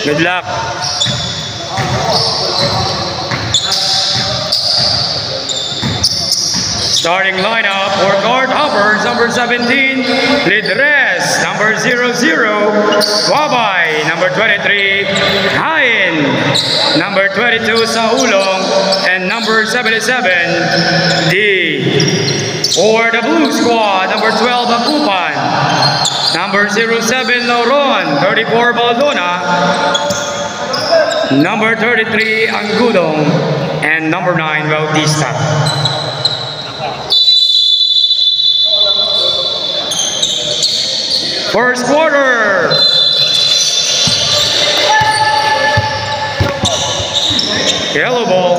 Good luck. Starting lineup for guard Hoppers, number 17, Lidres, number 00, Wabay, number 23, Hain, number 22, Saulong, and number 77, D. For the Blue Squad, number 12, Akupan, number 07, Lauron, 34, Baldona, number 33, Angudong, and number 9, Bautista. First quarter. Yellow ball.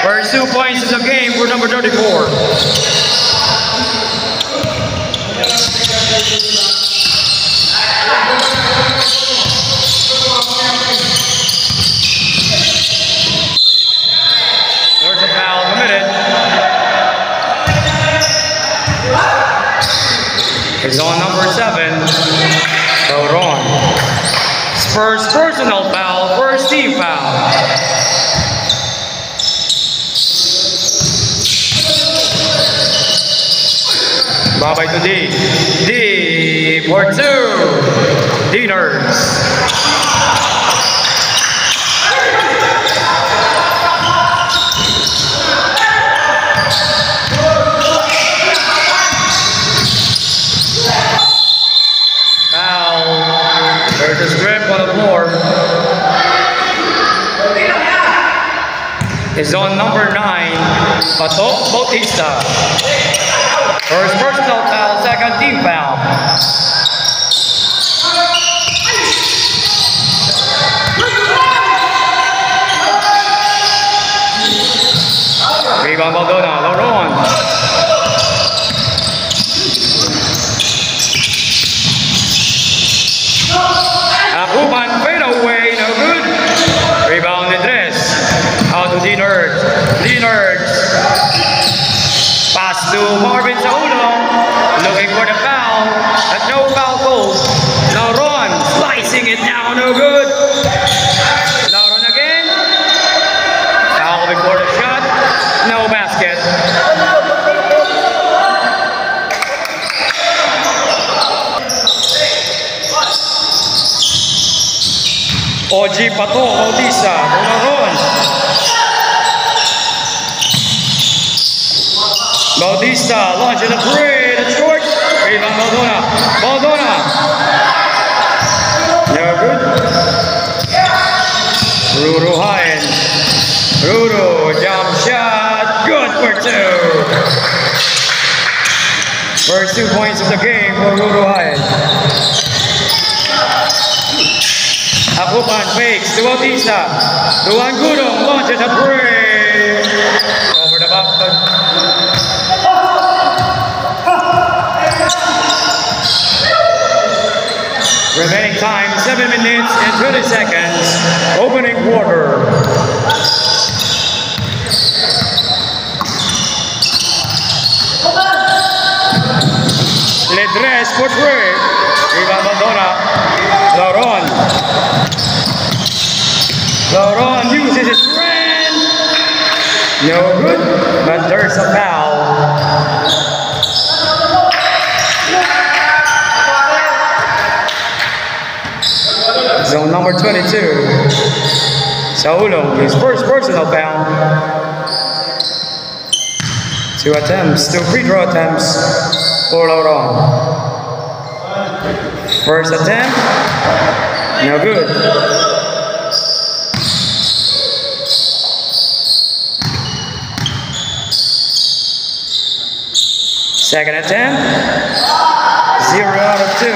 First 2 points in the game for number 34. There's a foul committed. It's on number 7, Lauron. First personal foul, first team foul. Babay to D. D for 2. Diners. Foul. There's a strip on the floor. It's on number 9, Pato Bautista. First personal foul, second team foul. Rebound Baldona, Lauron. Akupan fade away, no good. Rebound Lidres. Out to D-Nerds. D-Nerds. Pass to Marvin Saulong, looking for the foul, but no foul goal. Lauron slicing it down, no good. Lauron again. Foul before the shot, no basket. Oji Pato Bautista, Lauron. Bautista launching a three, that's short. Rebound Baldona. Baldona. No good. Ruru Hain. Ruru, jump shot, good for 2. First 2 points of the game for Ruru Hain. Akupan fakes to Bautista. To Angudong, launches a three. Over the basket. Remaining time, 7 minutes and 20 seconds. Opening quarter. Lidres for 3. Rebound Baldona. Lauron. Lauron uses his friend. No good, but there's a foul. Zone number 22. Saulong, his first personal foul. 2 attempts, 2 free throw attempts for Lauron. First attempt, no good. Second attempt. 0 out of 2.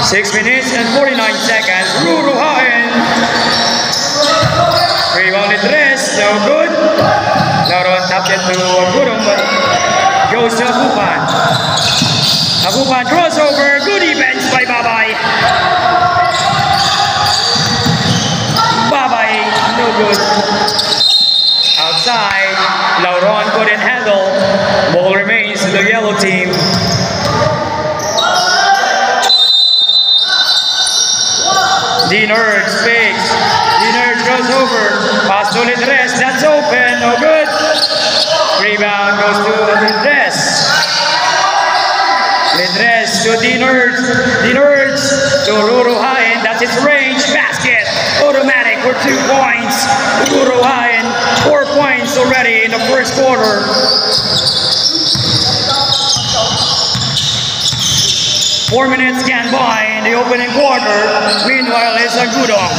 6 minutes and 49 seconds. Ruruhain. Rebounded Tres. No good. Laron tapped it to Gurung, but goes to Abupan. Abupan crossover. Good defense by Babay. Babay. No good. Outside. Lauron couldn't handle. Ball remains to the yellow team. Dean Urge fakes. Dean Urge goes over. Pass to Lidres. That's open. No good. Rebound goes to Lidres. Lidres to Dean Urge. Dean Urge to Ruruhain. That's its range. Basket. Automatic for 2 points. Ruruhain. 4 points already in the first quarter. 4 minutes gone by in the opening quarter. Meanwhile, it's a Gudong.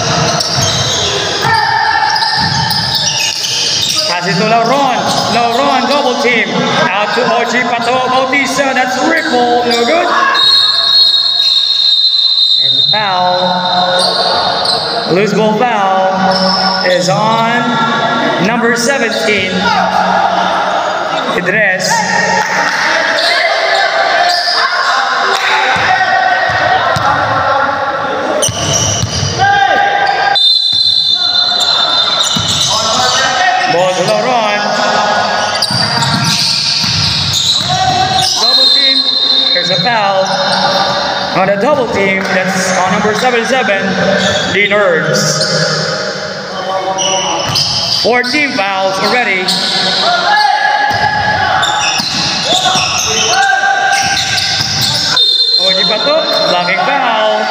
Pass it to Lauron. Lauron double team. Out to OG Pato Bautista. That's Ripple. No good. There's a foul. Loose ball foul is on number 17. Idres. Ball to Lauron. Double team. There's a foul on a double team. That's on number 77, Dean Urge. 14 fouls already. Ojipato, blocking foul.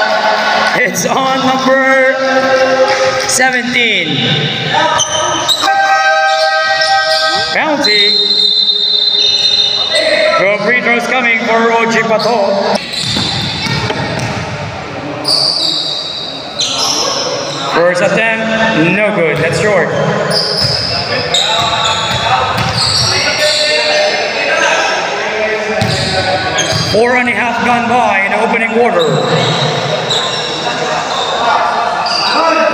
It's on number 17. Penalty. 12 free throws coming for Ojipato. First attempt, no good. That's short. 4.5 gone by in the opening quarter.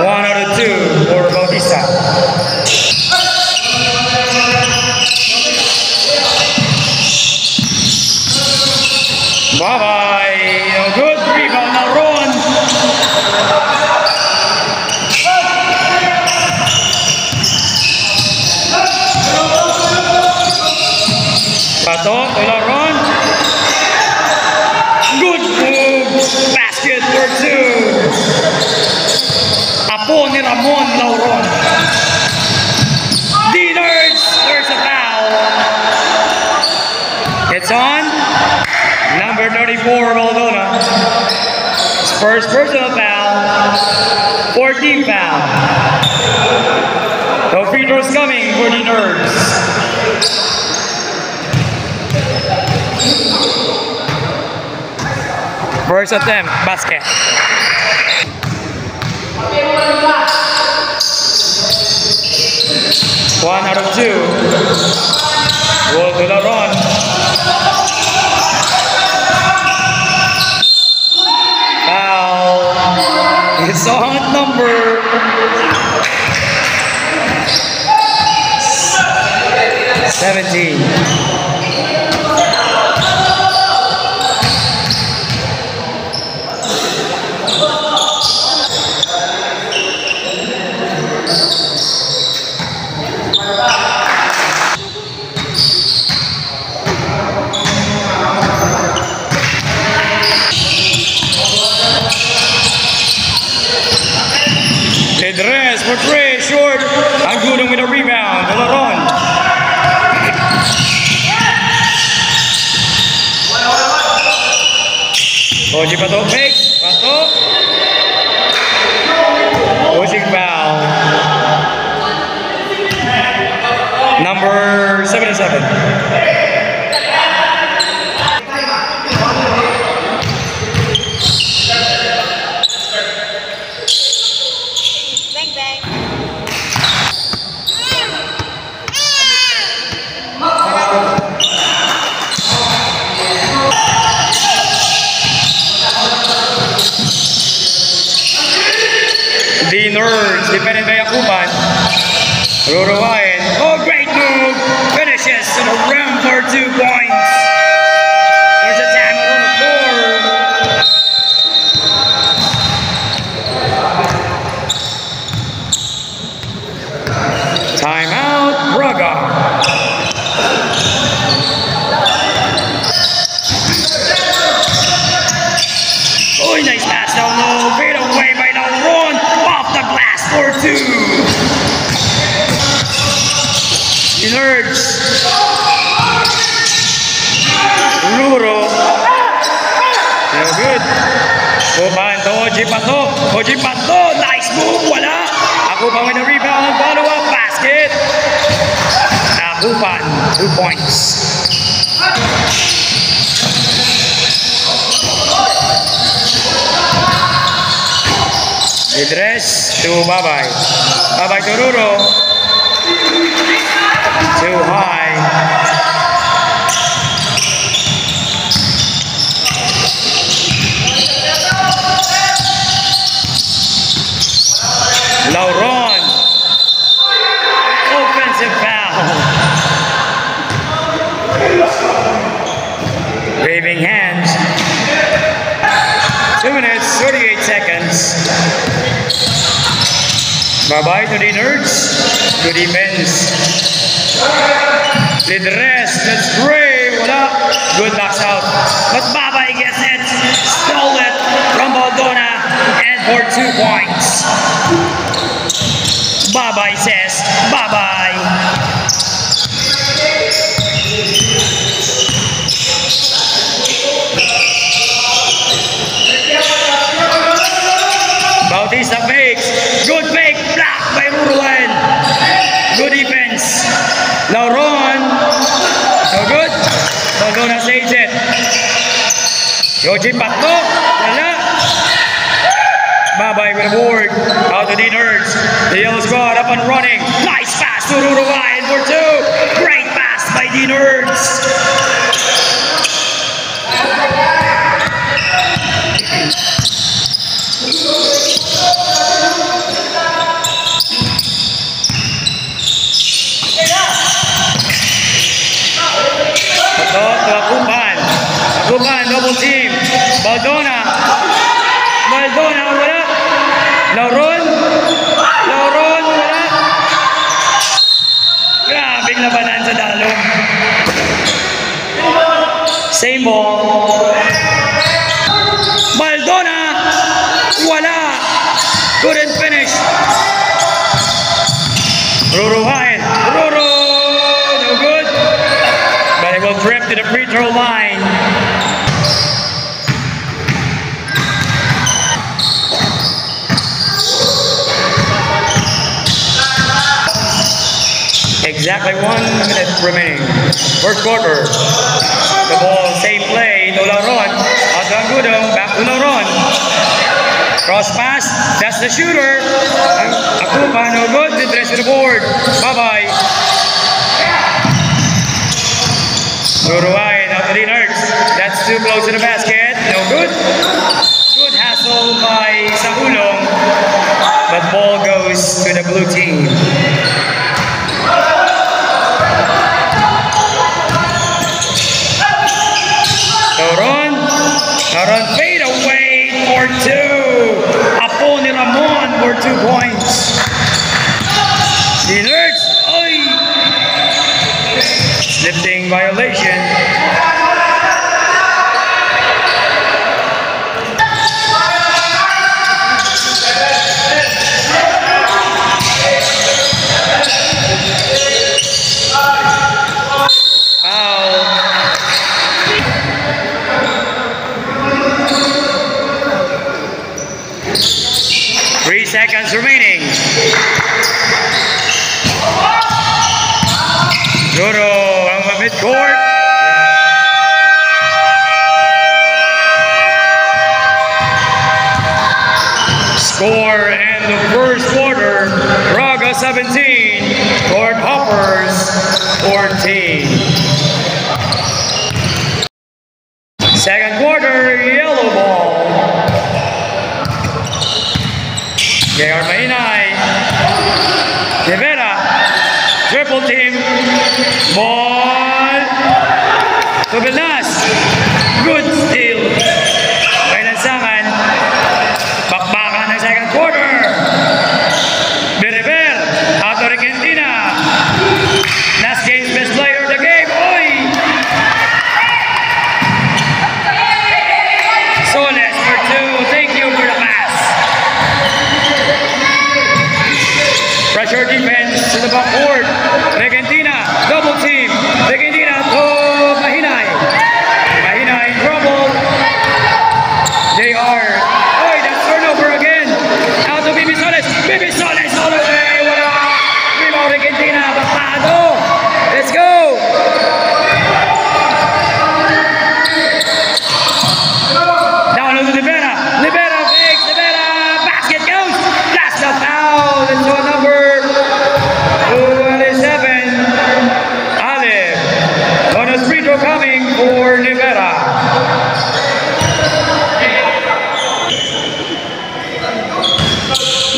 1 out of 2 for Bautista. Bye-bye. No good. Rebound now, Ron. Pato to Lauron. Good move. Basket for 2. Apo ni Ramon Lauron. Dean Urge. There's a foul. It's on number 34, Valdona. Spurs personal foul. 14 foul. No free throws coming for Dean Urge. First attempt, basket. One out of 2. Goal to Lauron. Foul. It's on number 17. Idres for 3, short. Agudong with a rebound. Lauron. Oji Pato fakes. Pato. Pushing foul. Number 77. the Nerds, defended by Akupan. Ruruwain. Oh, great move! Finishes to the rim for 2 points. There's a timeout on the floor. Timeout, Braga. Oh, nice pass down low. Fade away by Lauron. Off the glass for 2. The Nerds. Ruro. No good. Kupan to Oji Pato. Oji Pato. Nice move. Wala. Akupan with the rebound. Follow-up basket. Akupan. 2 points. Idres to Babay. Babay to Ruro. Too high. Lauron. Offensive foul. Waving hands. 2 minutes, 38 seconds. Bye-bye to the Nerds. To defense. Lidres, that's great. Wala. Good knocks out. But Babay gets it. Stole it from Baldona. And for 2 points. Babay says, bye-bye. Bautista fakes. Good fake. Blocked by Ruruan. Good defense. Lauron. No good. Baldona saves it. Yoji Pato. Wala. Babay with a board. Out to the Nerds. The yellow squad up and running. Nice pass to Ruruan for 2. Great pass by the Nerds. Pato to Akupan. Akupan, double team. Baldona. Baldona, wala. Lauron. Lauron, wala. Grabing labanan sa dalong. Same ball. Baldona. Wala. Couldn't finish. Ruruhain. Ruro. No good. But it will trip to the free throw line. Exactly 1 minute remaining. First quarter. The ball, same play to Lauron. Out to Agudong, back to Lauron. Cross pass, that's the shooter. Akupan, no good. Idres to the board. Bye-bye. Ruruwain, out to the Nerds. That's too close to the basket. No good. Good hassle by Sahulong. But ball goes to the blue team. Lauron fade away for 2. Apo ni Ramon for 2 points. The Nerds, oy! Lifting violation. Foul. 3 seconds remaining. Juro on the midcourt. Score in the first quarter. Braga 17, Fort Hoppers 14. Second quarter, yellow ball. JR Mahina to Benas. Good steal. May lansangan. Bakbakan ng second quarter. Beriber out to Argentina. Last game's best player of the game. Oy! Soles for 2. Thank you for the pass. Pressure defense to the backboard. Argentina double team. Argentina to Mahinay. Mahinay in trouble. They are. Oh, that's turnover again. Out to Bibi Soles. Bibi Soles all the way. Wala. Rebound Argentina. Bapado. Let's go. Down to Libera. Libera fakes. Libera. Basket goes. That's the foul. That's the number 27. Alif. Bonus free throw coming for Libera.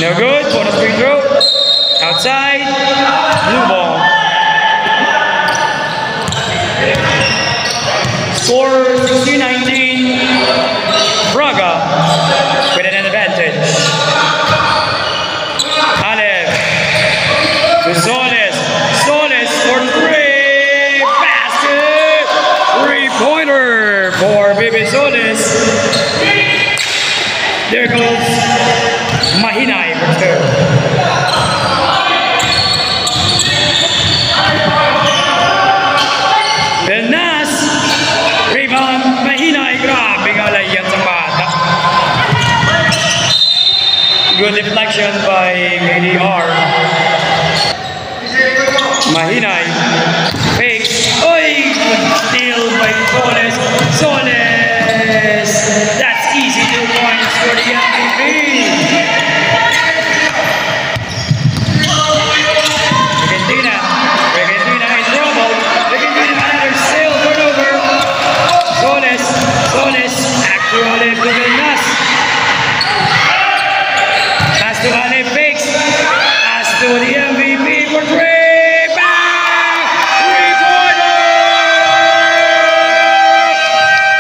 No good. Bonus free throw. Outside. Blue ball. Score 16-19. Braga with an advantage. Alef to Soles. Soles for 3. Basket. 3-pointer for Bibi Soles. There goes Mahinay for 2. Benas. Rebound. Mahinay. Grabe nga lang yan sa bata. Good deflection by KDR. Mahinay. Fakes. Oy! Good steal by Soles. Soles. That's easy 2 points for the MVP. Argentina. Argentina in trouble. Argentina another steal turnover. Soles. Soles. Actually to Benas. Pass to Alef fakes. Pass to the MVP for 3. Bang! 3-pointer!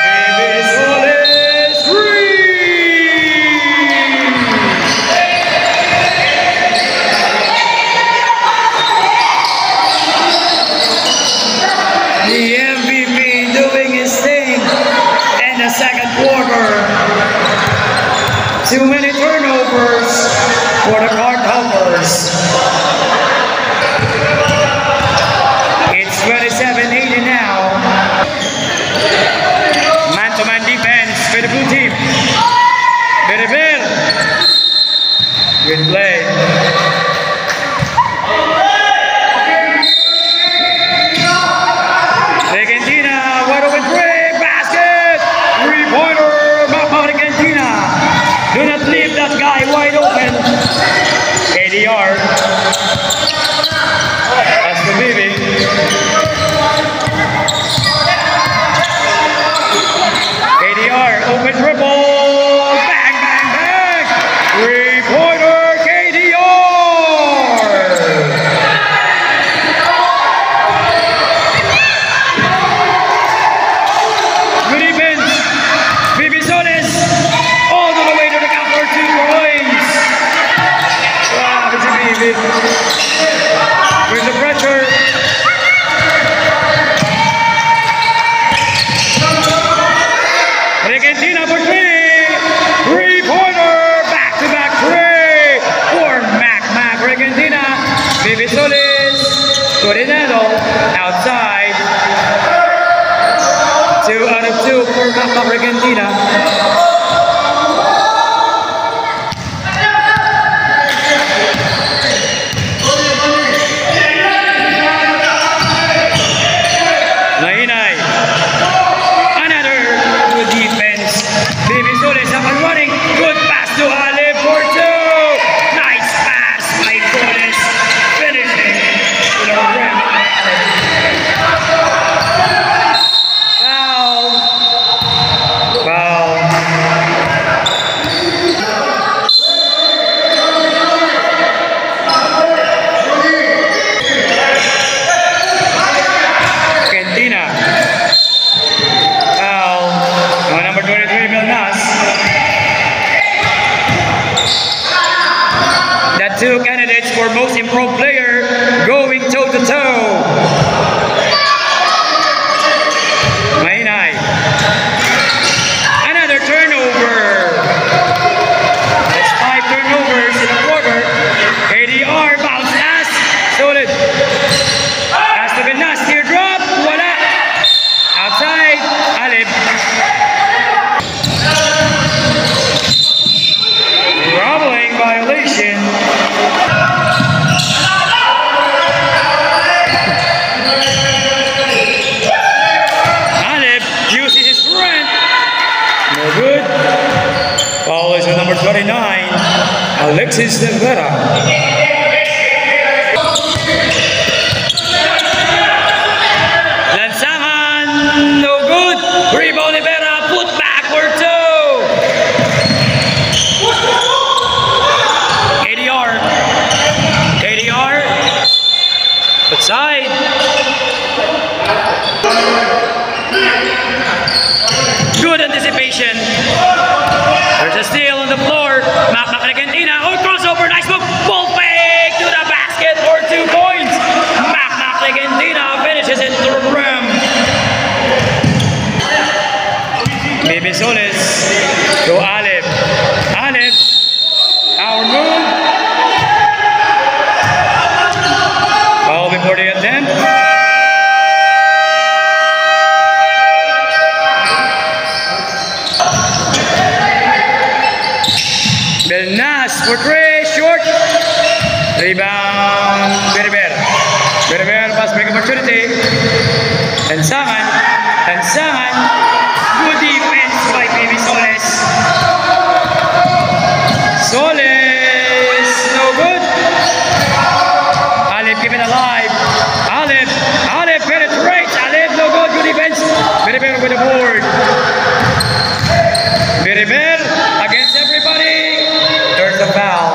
Bibi Soles 3. The MVP doing his thing in the second quarter. Too many turnovers for the Cardhoppers. It's 27-80 now. Man-to-man defense for the blue team. Beriber. Good play. Argentina, wide open 3. Basket. 3-pointer. Argentina. Do not leave that guy wide open. KDR. That's the Bibi. KDR, open dribble. Bang, bang, bang. 3-pointer, KDR. Good defense. Bibi Soles. All the way to the cup for 2 points. Wow, it's a Bibi. With the pressure. Argentina for 3. 3-pointer. Back-to-back 3 for Mac Argentina. Bibi Soles. Coronado outside. 2 out of 2 for Mac Argentina. Mahinay. Another good defense. Bibi Soles up and running. Good pass to Alef for 2. Nice pass by Soles. Finishing to the rim. Foul. Foul. two candidates for most improved player going toe-to-toe. Mahinay. Another turnover. That's 5 turnovers in a quarter. KDR bounce pass. Solid. Has to be nice. Teardrop. Wala. Outside. Alib. Groveling violation. Alib uses his strength. No good. Foul is on number 29, Alexis Rivera. Lansangan, no good. Rebound Rivera, put back for 2. KDR, outside. Good anticipation. There's a steal on the floor. Mac Maclegentina. Oh, crossover. Nice move. Ball fake to the basket for 2 points. Mac Maclegentina finishes it to the rim. Baby Solis to Alib. Alib. Our move. Foul before the attempt. Belnas for 3, short. Rebound, Berber. Berber, pass break opportunity. Lansangan. Good defense by Baby Solis. Solis, no good. Alib keep it alive. Alib penetrates. Alib, no good. Good defense. Berber with the board. Berber against everybody. There's a foul.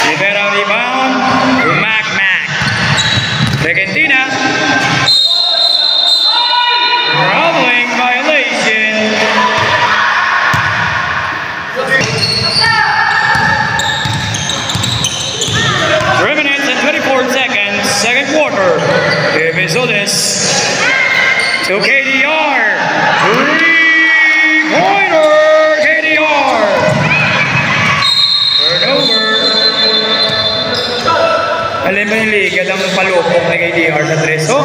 Rivera rebound to Mac. Argentina. Groveling violation. 3 minutes and 24 seconds, second quarter. Baby Solis to KDR. 3-pointer, KDR. Turnover. Alam mo yung liga ng palupok na KDR sa treso?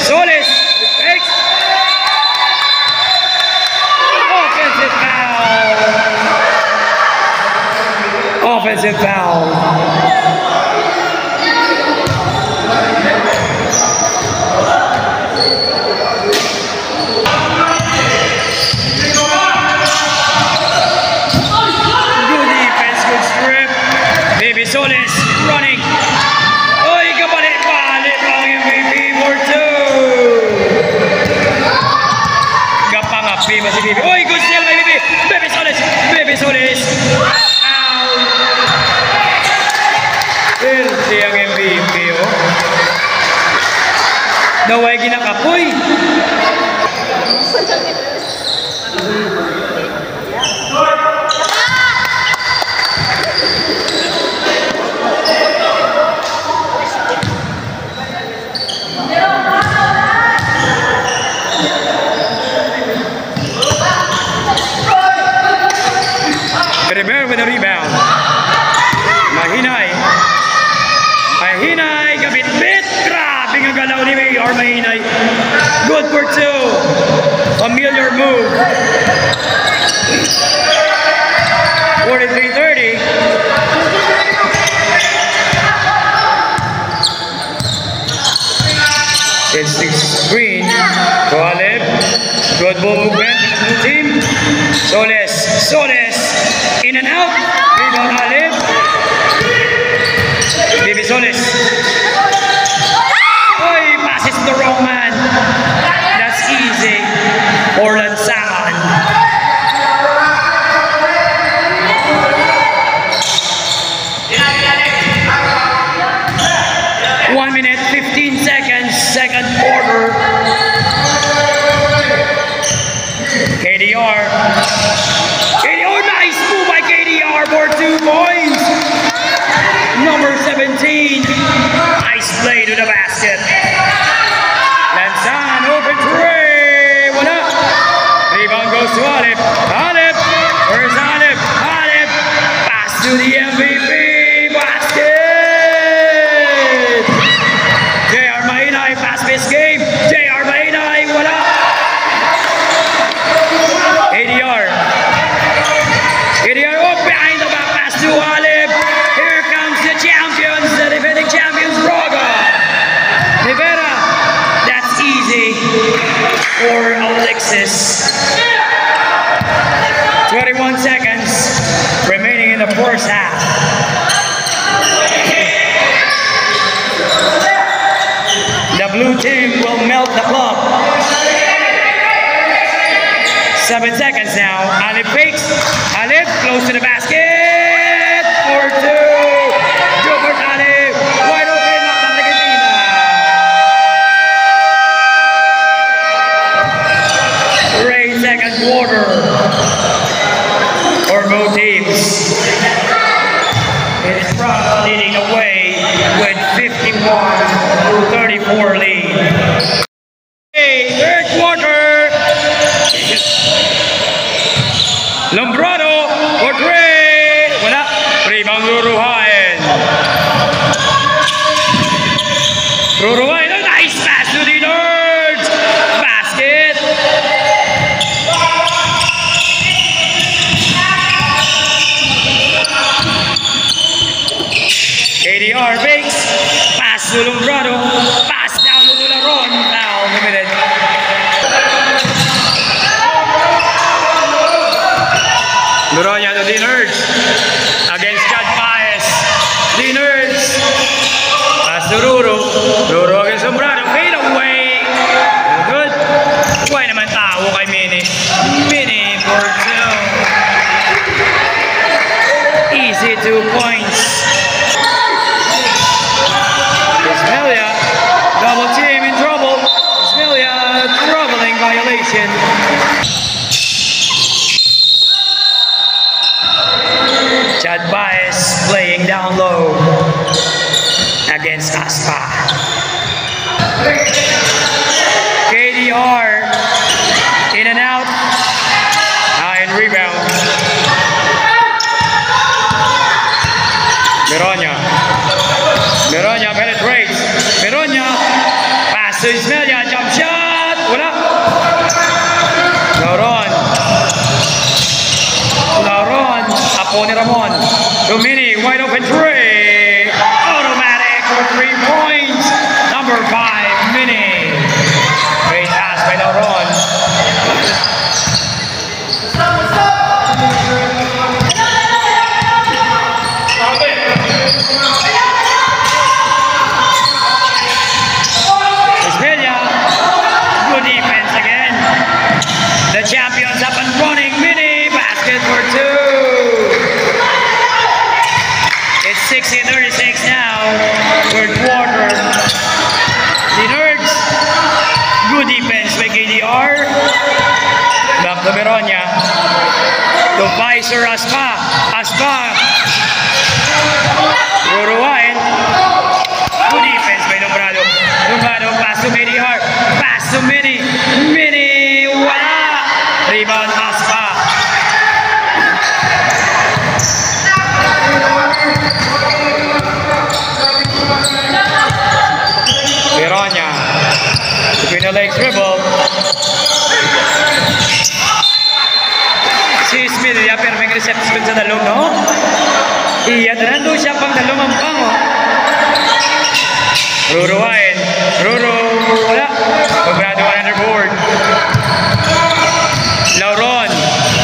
Solis takes. Offensive foul. Good defense, good strip. Baby Solis running. Baby. Oh, good steal by Baby. Baby Solis. Out. Pwerte ang MVP, oh. Naway ginakapoy. Berber with a rebound. Mahinay, gabit-bit. Grabe ang galaw ni Mayor Mahinay. Good for 2. Familiar move. 43-30. Good ball movement with the new team. Solis, in and out. Rebound Alip. Baby Solis. Oy, passes to the wrong man. That's easy. Orlan Saman. 1 minute, 15 seconds, second quarter. KDR, nice move by KDR for 2 points. Number 17, nice play to the basket. Lansan, open three, what up? Rebound goes to Alip. Where's Alip? Pass to the MVP, basket. JR Mainay, pass this game. JR Mainay, what up? ADR, oh, behind the back pass to Alip. Here comes the champions, the defending champions, Braga. Rivera, that's easy for Alexis. 21 seconds remaining in the first half. The blue team will melt the clock. 7 seconds now. Alip fakes. Alip close to the basket. For 2. Gilbert Alip. Wide open. Knocked on the Argentina. Great second quarter for both teams. It's Prague leading away with 51-34 lead. Hey, third quarter. Lombrado for 3. Wala. Rebound Ruruhain. Ruruhain. A nice pass to the Nerds. Basket. KDR fakes. Pass to Lombrado. Pass down to Laron. Foul committed. Duronya to the Nerds against Chad Paez. The Nerds. Pass to Ruro. Ruro against Sombrado. Fade away. Good. Why naman tao kay Mini. Mini for 2. Easy 2 points. Ismelia. Double team in trouble. Ismelia troubling violation. Chad Baez playing down low against Aspa. KDR in and out. High and rebound. Mironya penetrates. Mironya pass to Ismelia. Jump shot. Wala. Laron. Apo ni Ramon. Domini, wide open 3. Automatic for 3 points. Number 5, Mini. Great pass by Laron. Ismelia. Good defense again. The champions up and running. Mini. Basket for 2. 60-36 now, third quarter. The Nerds, good defense by KDR. Back to Mironya. To Pfizer Aspa. Ruruhain. Good defense by Lombrado. Lombrado pass to KDR. Pass to Mini. Mini, wala. Rebound Aspa. Mironya between the legs dribble. Si Ismelia pero may reception sa dalong, no? Iya, nandun siya pang dalong ang pango. Ruruhain. Wala. Paggrado on underboard. Lauron,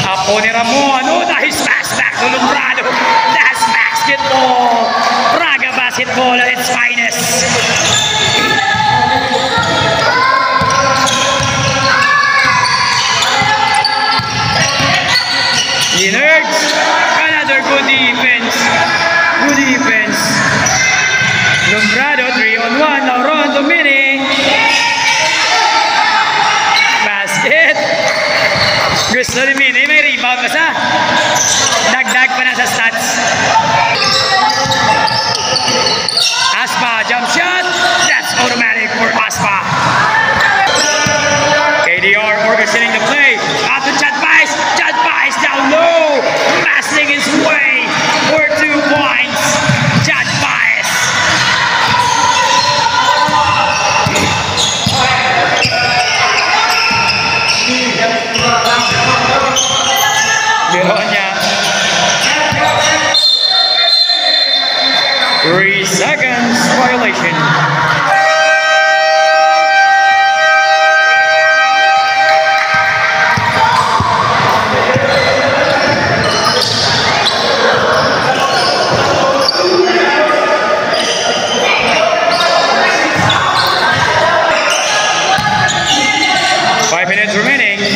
apo ni Ramon. Oh, nice pass back to Lombrado. That's basketball. Braga basketball at its finest. The Nerds, another good defense. Good defense. Lombrado, 3-on-1. Lauron to Mini. Basket. Gusto ni Mini, may rebound pa sa. Dagdag pa na sa stats. Aspa, jump shot. That's automatic for Aspa. KDR orchestrating the play. Out to Chad Baez. Chad Baez down low. Passing his way for 2 points. Chad Baez. Bironya. 3 seconds violation.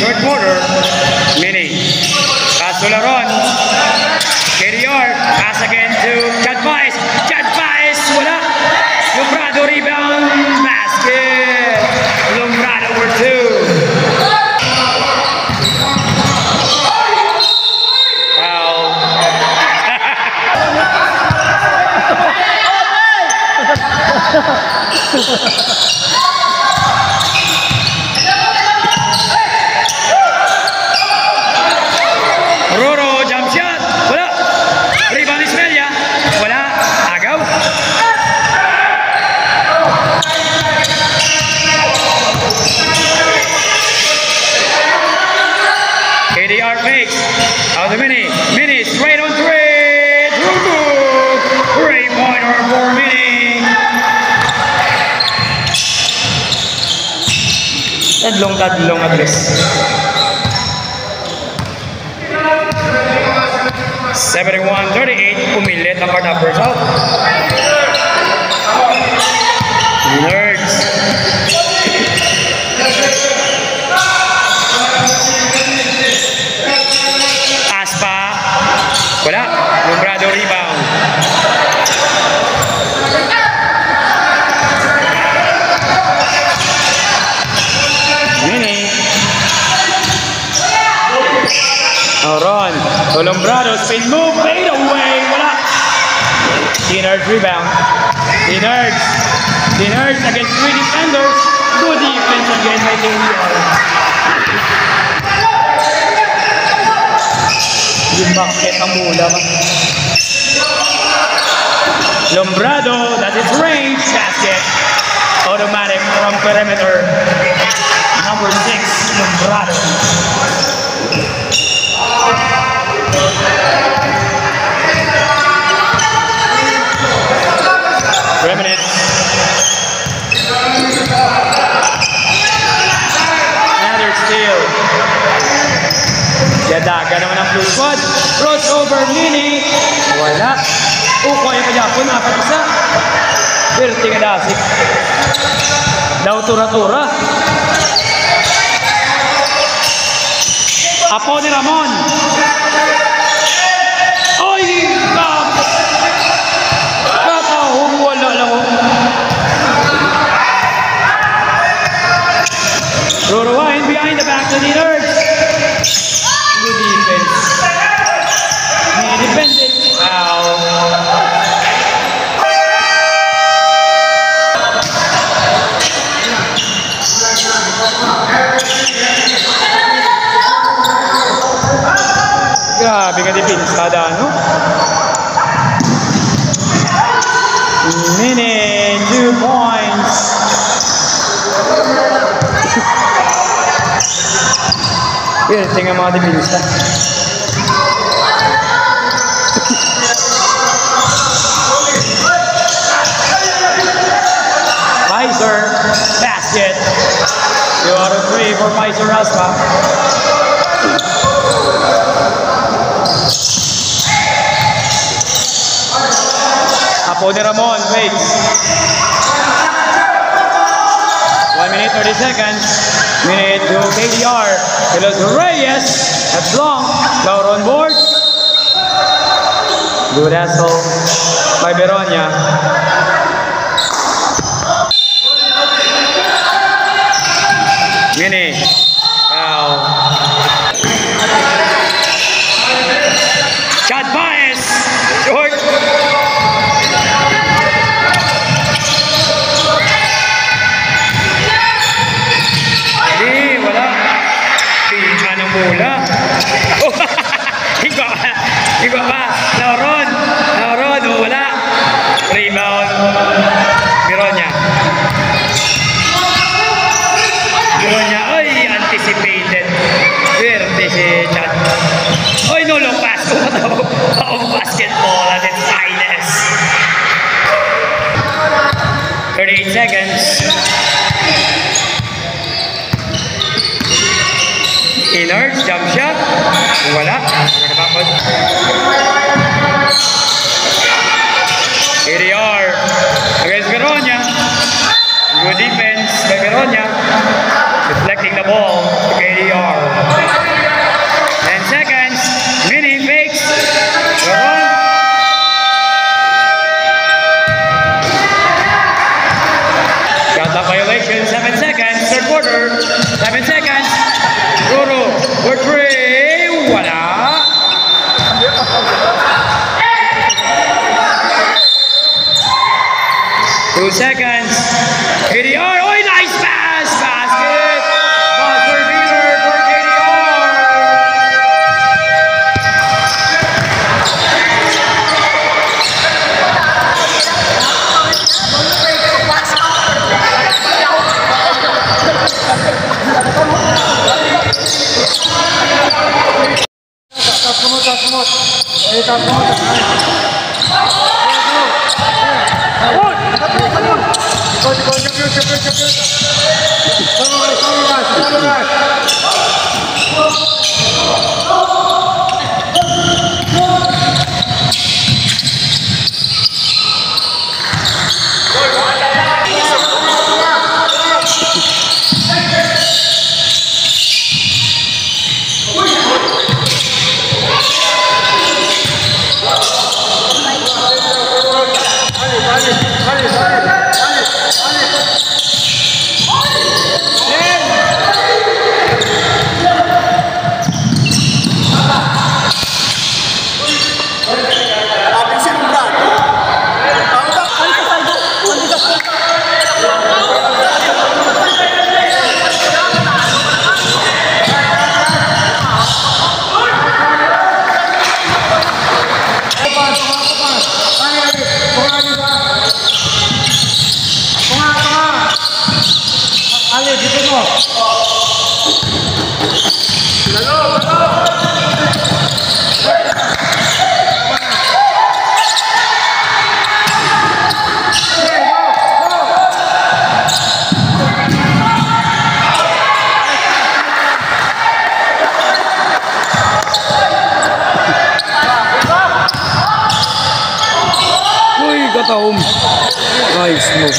Third quarter, Mini, pass to Lauron, KDR, pass again to Chad Baez, wala, Lombrado rebound, basket, Lombrado for 2. Foul. Roro, jump shot, wala. Rebound Ismelia, wala. Agaw. KDR fakes. Out the Mini. Mini straight on 3. Great pointer for Mini. Tadlong address. 71-38, pumilit ang Cardappers out. Nerds. Aspa. Wala. Lombrado rebound. Mini. Lauron. Lombrado spin move. Fade away. Wala. The Nerds rebound. The Nerds against 3 defenders. Good defense again by KDR. Yung basket ang mula ba? Lombrado, that's its range. Basket. Automatic from perimeter. Number 6, Lombrado. 3 minutes. Another steal. Yadaga naman ang blue squad. Crossover Mini. Wala. Ukoy pa Japon. Apat isa. Birti nga dasik. Daw tura-tura. Apo ni Ramon. Oy! Katahong wala lang. Rorowain behind the back to the Nerds. Good defense. Independent. Foul. Grabe ka depinsada, no? Minute, 2 points. Pero tingnan mga depinsa. Pfizer, basket. 2 out of 3 for Pfizer Aspa. Takbo ni Ramon, fakes. 1 minute 30 seconds. Minute to KDR. De Los Reyes. That's long. Lauro on board. Good hustle by Beronia. Mini. Foul. Shot bias. Short. Hindi, wala. Tingnan ng mula. Iba pa. Lauron, wala. Rebound. Beronia. Ay, anticipated. Verde si Chad. Ay, no long pass. Oh, basketball at its finest. 38 seconds. Inert, jump shot. Wala. Here they are against Beronia. Good defense by Beronia. Deflecting the ball to KDR. 10 seconds. Mini fakes. Laron. Shot clock violation. 7 seconds. Third quarter. 7 seconds. Guru. For 3. Wala. Two seconds. KDR. Oh, nice pass. Basket. Buzzer beater for KDR. Kataum. Nice move.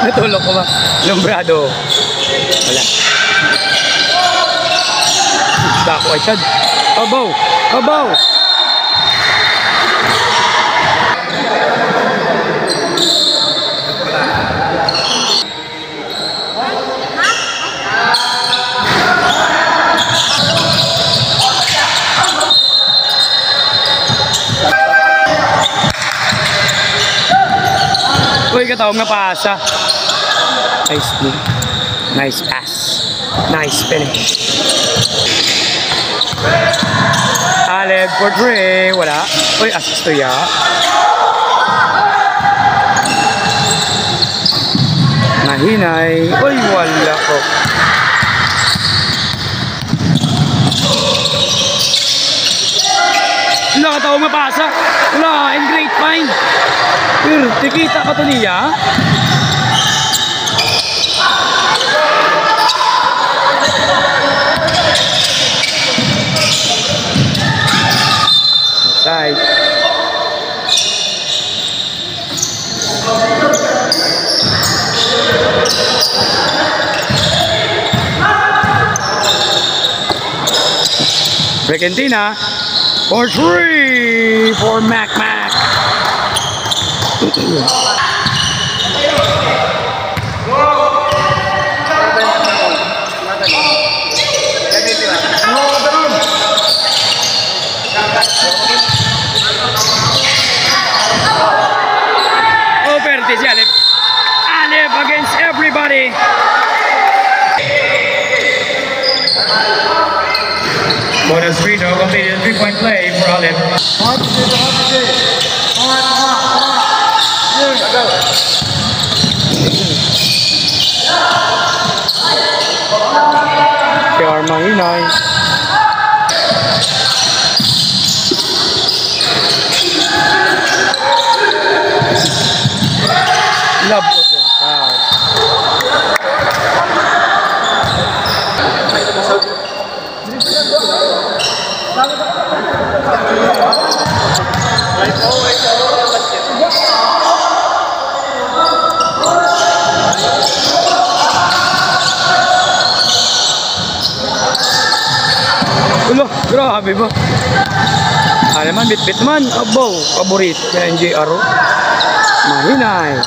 Natulog ko ba? Lumbrado. Wala. Dako ay sad. Abaw! Abaw! Uy, katawag na pasa. Nice move. Nice pass. Nice finish. Aleb for 3. Wala. Uy, assist to ya. Hinay. Uy, wala ko. Wala ka tao mapasa. Wala, in great fine. Pero, tikita ka to niya. Side. Regentina for 3 for Mac. Overtis Alep. Alep against everybody. Bonus free throw completed, 3-point play for Alep. Karma Hinay. Love it. Ulo, grabe ba? Ano naman, bit-bit man. Abo, paborito kaya yung JR. Mahinay.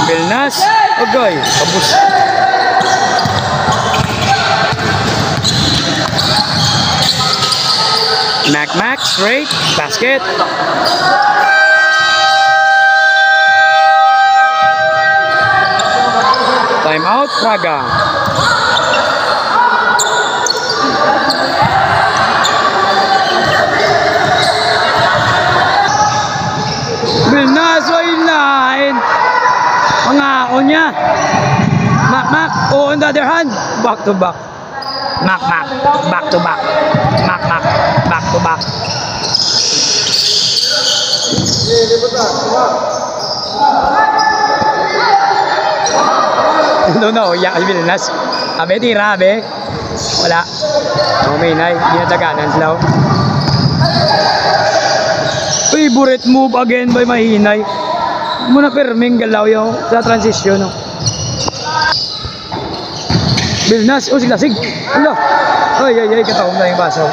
Belnas, agay, abus. Mac, straight, basket. Time out, Praga. Belnas, why line? Pangako niya. Mac, oh, on the other hand, back to back. Mac, back to back. Mac, back to back. No, ya Belnas. Abe, tira, abe. Wala. Mahinay, dinadaganan sila. Favorite move again by Mahinay. Muna perming galaw yung sa transition. No? Belnas, oh siglasig. Hello. Ay, katawag na yung baso.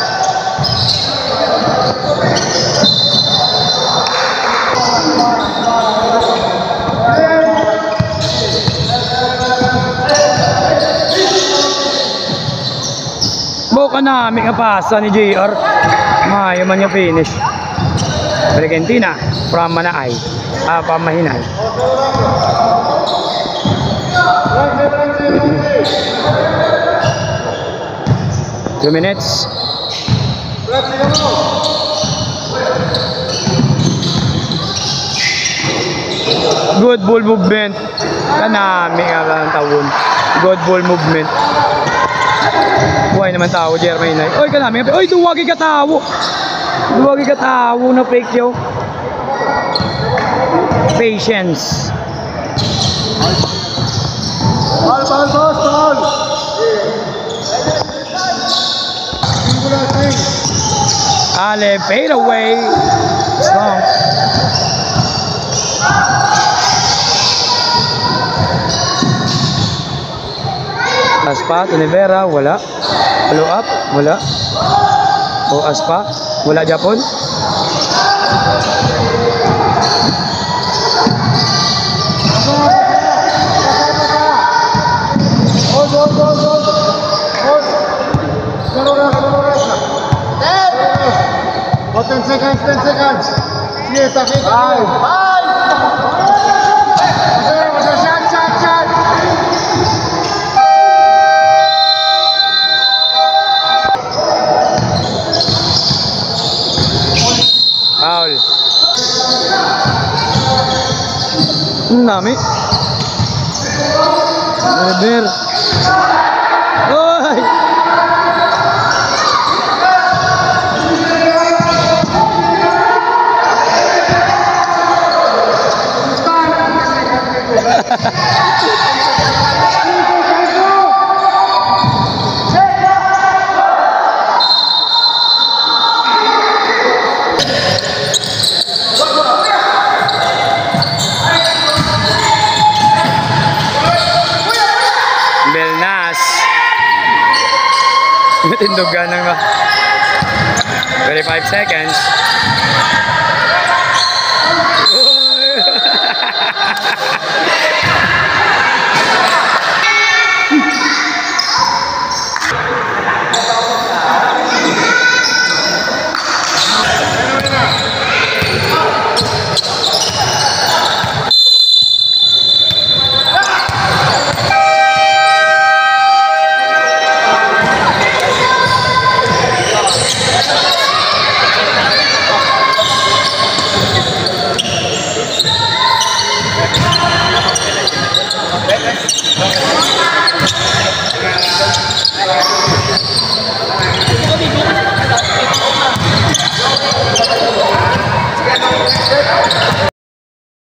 Buka na, may kapasa ni JR. Mayo man yung finish. Argentina from Manaay. From Mahinay. Two minutes. Good ball movement. Kanami nga tawon. Good ball movement. Buhay naman tao, Jermaine. Oy, kanami. Oy, duwagi ka tao. Duwagi ka tao na fake yo. Patience. Ball. Ale, fade away. Strong. Aspa, Tinivera, wala. Follow up, wala. O Aspa, wala Japon. Oh, 10 seconds. Kita. Shot. lami. Bener. Oy. Belnas. Tindugan ng 25 seconds.